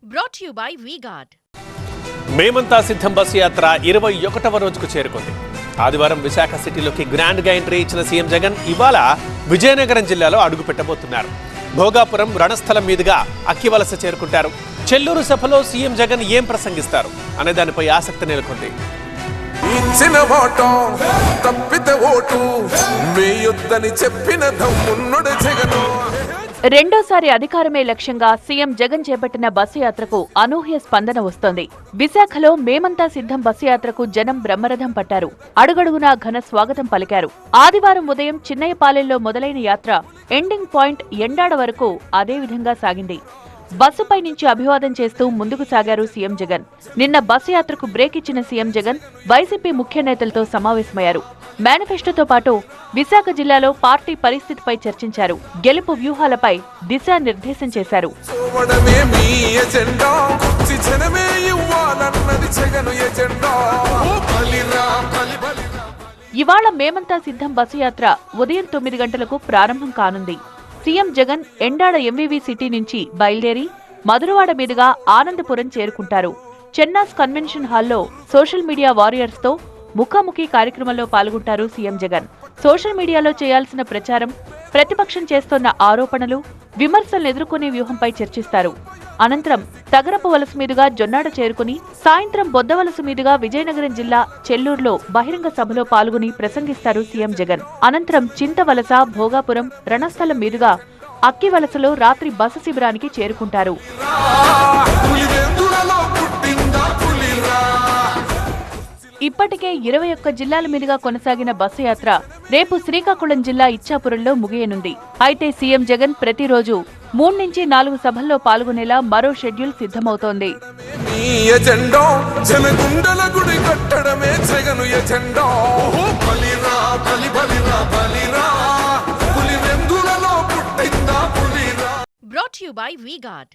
Brought to you by V-Guard. మేమంతా సిద్ధం bus యాత్ర 21వ రోజుకు చేరుకుంది. ఆదివారం విశాఖ సిటీలోకి గ్రాండ్ గా ఎంట్రీ ఇచ్చిన సీఎం జగన్ ఇవాళ విజయనగరం జిల్లాలో అడుగు పెట్టబోతున్నారు. భోగాపురం రణస్థలం మీదుగా అక్కివలస చేరుకుంటారు. చెల్లూరు సభలో సీఎం జగన్ ఏం ప్రసంగిస్తారు అనే దానిపై ఆసక్తి నెలకొంది. ఇచ్చిన మాట తప్పితే ఓటు వేయొద్దని చెప్పిన దమ్మున్నోడు జగన్. రెండోసారి అధికారమే లక్ష్యంగా సీఎం జగన్ చేపట్టిన బస్సు యాత్రకు అనూహ్య స్పందన వస్తోంది. విశాఖలో మేమంతా సిద్ధం బస్సు యాత్రకు జనం బ్రహ్మరథం పట్టారు. అడుగడుగునా ఘన స్వాగతం పలికారు. ఆదివారం ఉదయం చిన్నయ్యపాలెంలో మొదలైన యాత్ర ఎండింగ్ పాయింట్ ఎండాడ వరకు అదే విధంగా సాగింది. బస్సుపై నుంచి అభివాదం చేస్తూ ముందుకు సాగారు సీఎం జగన్. నిన్న బస్సు యాత్రకు బ్రేక్ ఇచ్చిన సీఎం జగన్ వైసీపీ ముఖ్య నేతలతో సమావేశమయ్యారు. మేనిఫెస్టోతో పాటు విశాఖ జిల్లాలో పార్టీ పరిస్థితిపై చర్చించారు. గెలుపు వ్యూహాలపై దిశానిర్దేశం చేశారు. ఇవాళ మేమంతా సిద్ధం బస్సు యాత్ర ఉదయం 9 గంటలకు ప్రారంభం కానుంది. CM Jagan Endada MVV city నుంచి బయలుదేరి మధురవాడ మీదుగా ఆనందపురం చేరుకుంటారు. చెన్నాస్ కన్వెన్షన్ హాల్లో సోషల్ మీడియా వారియర్స్ తో ముఖాముఖి కార్యక్రమంలో పాల్గొంటారు సీఎం జగన్. సోషల్ మీడియాలో చేయాల్సిన ప్రచారం, ప్రతిపక్షం చేస్తోన్న ఆరోపణలు, విమర్శలను ఎదుర్కొనే వ్యూహంపై చర్చిస్తారు. అనంతరం తగరపు వలస మీదుగా జొన్నాడ చేరుకుని సాయంత్రం బొద్దవలస మీదుగా విజయనగరం జిల్లా చెల్లూరులో బహిరంగ సభలో పాల్గొని ప్రసంగిస్తారు సీఎం జగన్. అనంతరం చింతవలస, భోగాపురం, రణస్థలం మీదుగా అక్కివలసలో రాత్రి బస శిబిరానికి చేరుకుంటారు. ఇప్పటికే 21 జిల్లాల మీదుగా కొనసాగిన బస్సు యాత్ర రేపు శ్రీకాకుళం జిల్లా ఇచ్చాపురంలో ముగియనుంది. అయితే సీఎం జగన్ ప్రతిరోజు 3 నుంచి 4 సభల్లో పాల్గొనేలా మరో షెడ్యూల్ సిద్ధమవుతోంది. Brought to you by V-Guard.